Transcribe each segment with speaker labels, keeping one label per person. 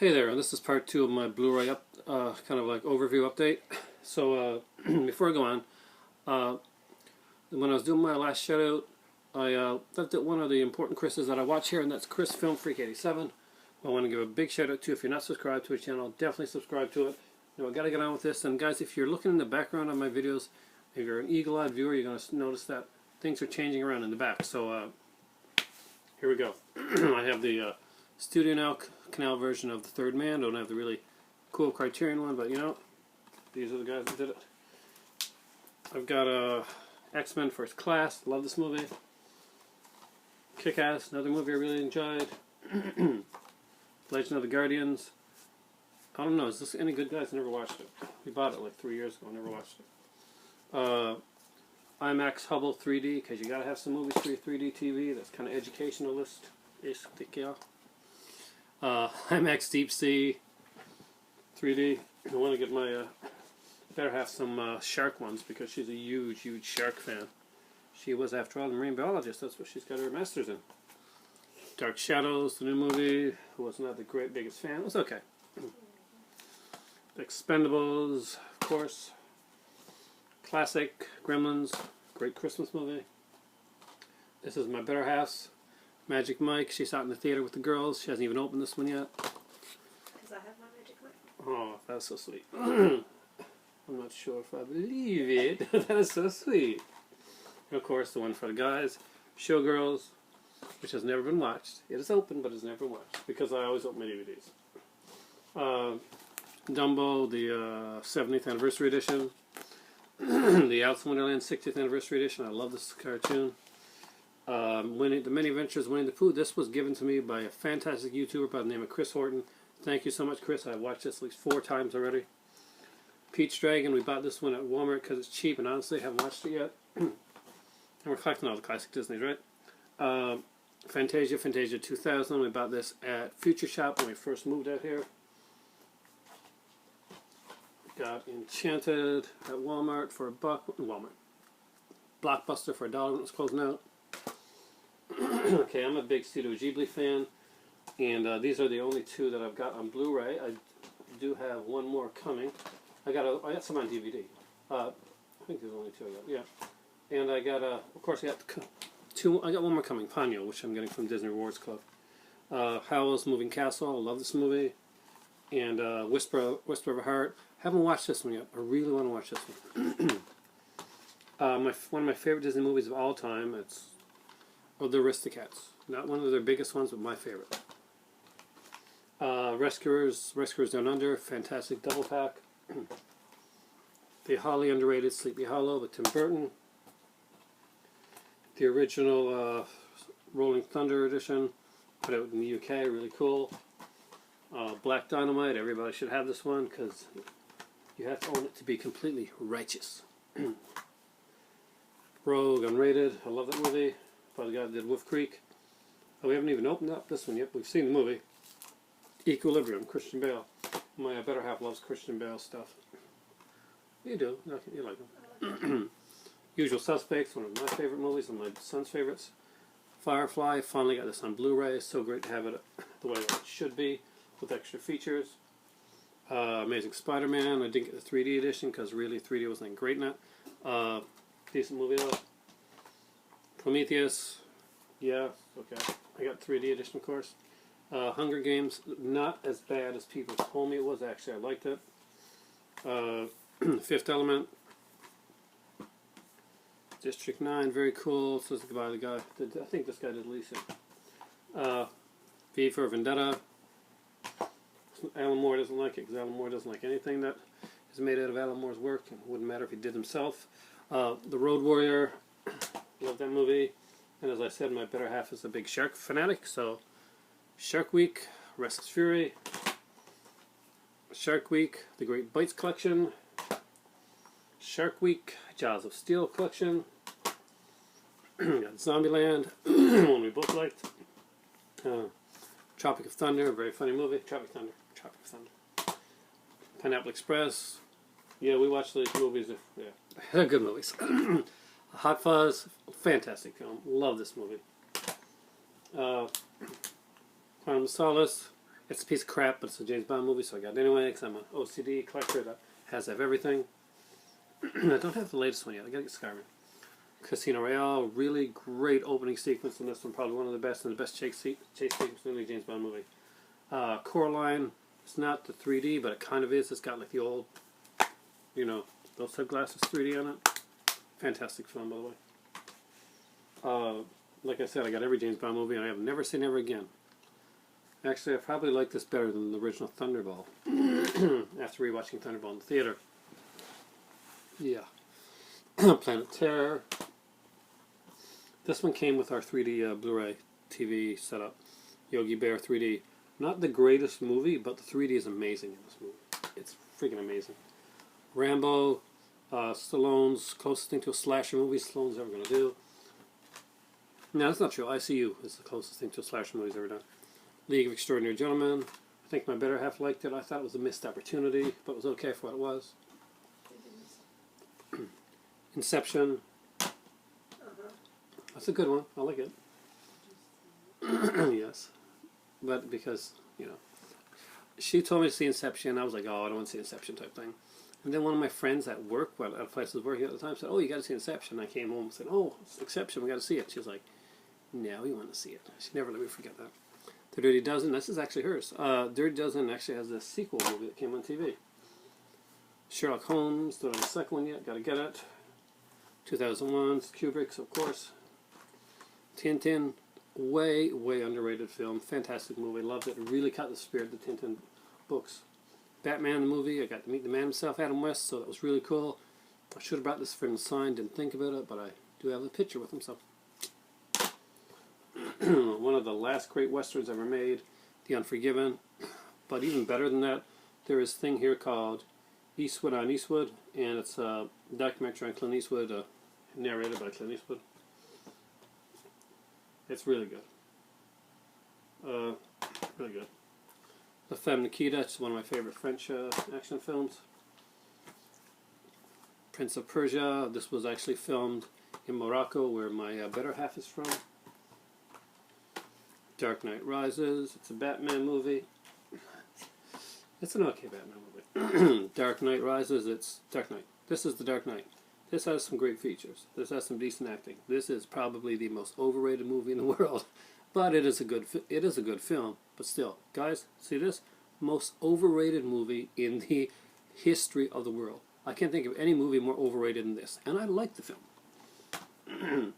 Speaker 1: Hey there, this is part 2 of my Blu-ray kind of like overview update. So before I go on, when I was doing my last shout out, I left out one of the important Chris's that I watch here, and that's Chris Film Freak 87. I want to give a big shout out to. If you're not subscribed to his channel, definitely subscribe to it. I got to get on with this. And guys, if you're looking in the background of my videos, if you're an eagle-eyed viewer, you're going to notice that things are changing around in the back. So here we go. I have the Studio Now Canal version of The Third Man. Don't have the really cool Criterion one, but you know, these are the guys that did it. I've got X-Men First Class. Love this movie. Kick-Ass, another movie I really enjoyed. Legend of the Guardians. I don't know, is this any good, guys? Never watched it. We bought it like 3 years ago. Never watched it. IMAX Hubble 3D, because you gotta have some movies for your 3D TV. That's kind of educationalist. IMAX Deep Sea 3D. I want to get my better have some shark ones, because she's a huge shark fan. She was, after all, a marine biologist. That's what she's got her master's in. Dark Shadows, the new movie. I was not the biggest fan. It was okay. Expendables, of course. Classic Gremlins, great Christmas movie. This is my better half's Magic Mike. She's out in the theater with the girls. She hasn't even opened this one yet.
Speaker 2: Because I have my Magic Mike.
Speaker 1: Oh, that's so sweet. I'm not sure if I believe it. That is so sweet. And of course, the one for the guys, Showgirls, which has never been watched. It is open, but it's never been watched, because I always open my DVDs. Dumbo, the 70th anniversary edition. The Alice in Wonderland 60th anniversary edition. I love this cartoon. The Many Adventures of Winnie the Pooh. This was given to me by a fantastic YouTuber by the name of Chris Horton. Thank you so much, Chris. I've watched this at least 4 times already. Pete's Dragon. We bought this one at Walmart because it's cheap, and honestly, I haven't watched it yet. And we're collecting all the classic Disneys, right? Fantasia 2000. We bought this at Future Shop when we first moved out here. Got Enchanted at Walmart for $1. Blockbuster for $1 when it was closing out. Okay, I'm a big Studio Ghibli fan, and these are the only 2 that I've got on Blu-ray. I do have one more coming. I got some on DVD. I think there's only 2 I got. Yeah, and I got of course I got 2. I got one more coming, Ponyo, which I'm getting from Disney Rewards Club. Howl's Moving Castle. I love this movie. And Whisper of a Heart. Haven't watched this one yet. I really want to watch this one. One of my favorite Disney movies of all time. It's The Aristocats. Not one of their biggest ones, but my favorite. Rescuers Down Under. Fantastic double pack. The highly underrated Sleepy Hollow with Tim Burton. The original Rolling Thunder edition. Put out in the UK. Really cool. Black Dynamite, everybody should have this one, because you have to own it to be completely righteous. Rogue, unrated, I love that movie, by the guy that did Wolf Creek. We haven't even opened up this one yet, we've seen the movie. Equilibrium, Christian Bale. My better half loves Christian Bale stuff. You do, you like him. Usual Suspects, one of my favorite movies, one of my son's favorites. Firefly, finally got this on Blu-ray, it's so great to have it the way it should be, with extra features. Amazing Spider-Man. I didn't get the 3D edition because really 3D wasn't great in it. Decent movie though. Prometheus. Yeah, okay. I got 3D edition, of course. Hunger Games. Not as bad as people told me it was. Actually, I liked it. Fifth Element. District 9. Very cool. So this is by the guy. I think this guy did Lisa. V for Vendetta. Alan Moore doesn't like it, because Alan Moore doesn't like anything that is made out of Alan Moore's work. It wouldn't matter if he did himself. The Road Warrior, love that movie. And as I said, my better half is a big shark fanatic, so Shark Week, Restless Fury, Shark Week, The Great Bites Collection, Shark Week, Jaws of Steel Collection, got Zombieland, one we both liked, Tropic of Thunder, very funny movie. Tropic of Thunder. Pineapple Express. Yeah, we watched these movies. Yeah, they're good movies. Hot Fuzz, fantastic film. Love this movie. Quantum of Solace. It's a piece of crap, but it's a James Bond movie, so I got it anyway, because I'm an OCD collector that has to have everything. I don't have the latest one yet. I gotta get Skyrim. Casino Royale, really great opening sequence in this one, probably one of the best and the best chase sequence in any James Bond movie. Coraline, it's not the 3D, but it kind of is. It's got like the old, you know, those type glasses 3D on it. Fantastic film, by the way. Like I said, I got every James Bond movie, and I have never seen Ever Again. Actually, I probably like this better than the original Thunderball. After rewatching Thunderball in the theater. Yeah. Planet Terror. This one came with our 3D Blu-ray TV setup. Yogi Bear 3D. Not the greatest movie, but the 3D is amazing in this movie. It's freaking amazing. Rambo, Stallone's closest thing to a slasher movie Stallone's ever going to do. No, that's not true. ICU is the closest thing to a slasher movie he's ever done. League of Extraordinary Gentlemen. I think my better half liked it. I thought it was a missed opportunity, but it was okay for what it was. Inception. That's a good one. I like it. Yes. But because, you know, she told me to see Inception. I was like, oh, I don't want to see Inception type thing. And then one of my friends at work, well, at a place I was working at the time, said, oh, you got to see Inception. I came home and said, oh, it's Inception, we got to see it. She was like, no, we want to see it. She never let me forget that. The Dirty Dozen, this is actually hers. Dirty Dozen actually has a sequel movie that came on TV. Sherlock Holmes, don't have the second one yet, got to get it. 2001's Kubrick's, of course. Tintin, way underrated film. Fantastic movie, loved it. Really caught the spirit of the Tintin books. Batman the movie, I got to meet the man himself, Adam West, so that was really cool. I should have brought this for him to sign, didn't think about it, but I do have the picture with him, so. One of the last great westerns ever made, The Unforgiven. But even better than that, there is a thing here called Eastwood on Eastwood, and it's a documentary on Clint Eastwood, narrated by Clint Eastwood. It's really good. Really good. La Femme Nikita, it's one of my favorite French action films. Prince of Persia, this was actually filmed in Morocco, where my better half is from. Dark Knight Rises, it's a Batman movie. It's an okay Batman movie. Dark Knight Rises, it's Dark Knight. This is the Dark Knight. This has some great features. This has some decent acting. This is probably the most overrated movie in the world. But it is a good film. But still, guys, see this? Most overrated movie in the history of the world. I can't think of any movie more overrated than this. And I like the film.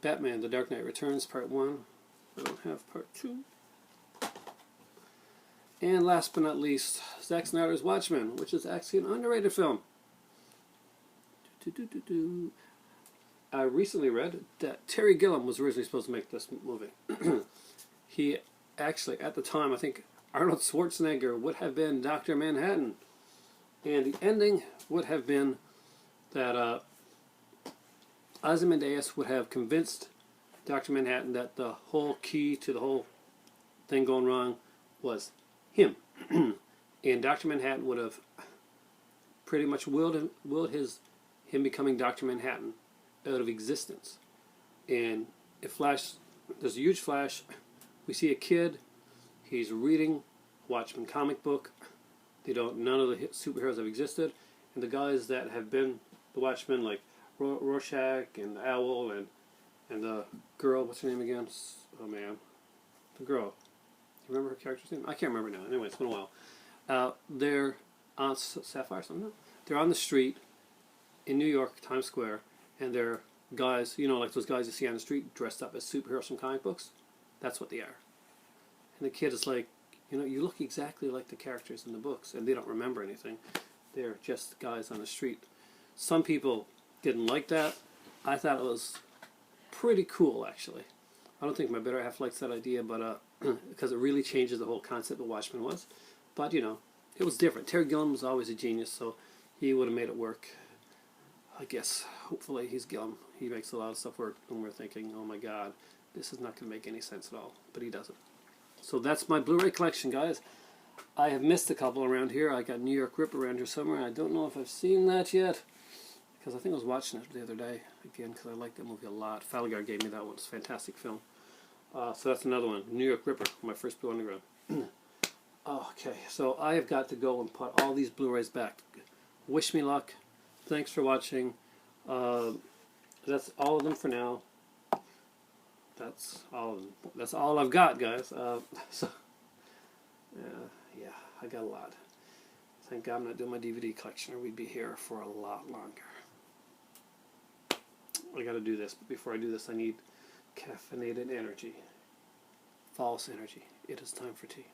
Speaker 1: Batman, The Dark Knight Returns, Part 1. I don't have Part 2. And last but not least, Zack Snyder's Watchmen, which is actually an underrated film. I recently read that Terry Gilliam was originally supposed to make this movie. He actually, at the time, I think Arnold Schwarzenegger would have been Dr. Manhattan. And the ending would have been that Ozymandias would have convinced Dr. Manhattan that the whole key to the whole thing going wrong was him. And Dr. Manhattan would have pretty much willed him becoming Dr. Manhattan out of existence. And there's a huge flash. We see a kid, he's reading Watchmen comic book. None of the superheroes have existed. And the guys that have been the Watchmen, like Rorschach and the Owl and the girl, what's her name again? Oh man, the girl. Do you remember her character's name? I can't remember now. Anyway, it's been a while. They're on Sapphire, something. No? They're on the street in New York, Times Square, and they're guys, you know, like those guys you see on the street dressed up as superheroes from comic books. That's what they are. And the kid is like, you know, you look exactly like the characters in the books, and they don't remember anything. They're just guys on the street. Some people didn't like that. I thought it was pretty cool, actually. I don't think my better half likes that idea, but because it really changes the whole concept of Watchmen was. But, you know, it was different. Terry Gilliam was always a genius, so he would have made it work. I guess, hopefully, he's Gilliam. He makes a lot of stuff work when we're thinking, oh my god, this is not going to make any sense at all. But he doesn't. So that's my Blu-ray collection, guys. I have missed a couple around here. I got New York Rip around here somewhere. I don't know if I've seen that yet, because I think I was watching it the other day again, because I like that movie a lot. Falligar gave me that one. It's a fantastic film. So that's another one. New York Ripper, my first Blue Underground. Okay, so I have got to go and put all these Blu-rays back. Wish me luck. Thanks for watching. That's all of them for now. That's all of them. That's all I've got, guys. So, yeah, I got a lot. Thank God I'm not doing my DVD collection, or we'd be here for a lot longer. I got to do this, but before I do this, I need caffeinated energy. False energy. It is time for tea.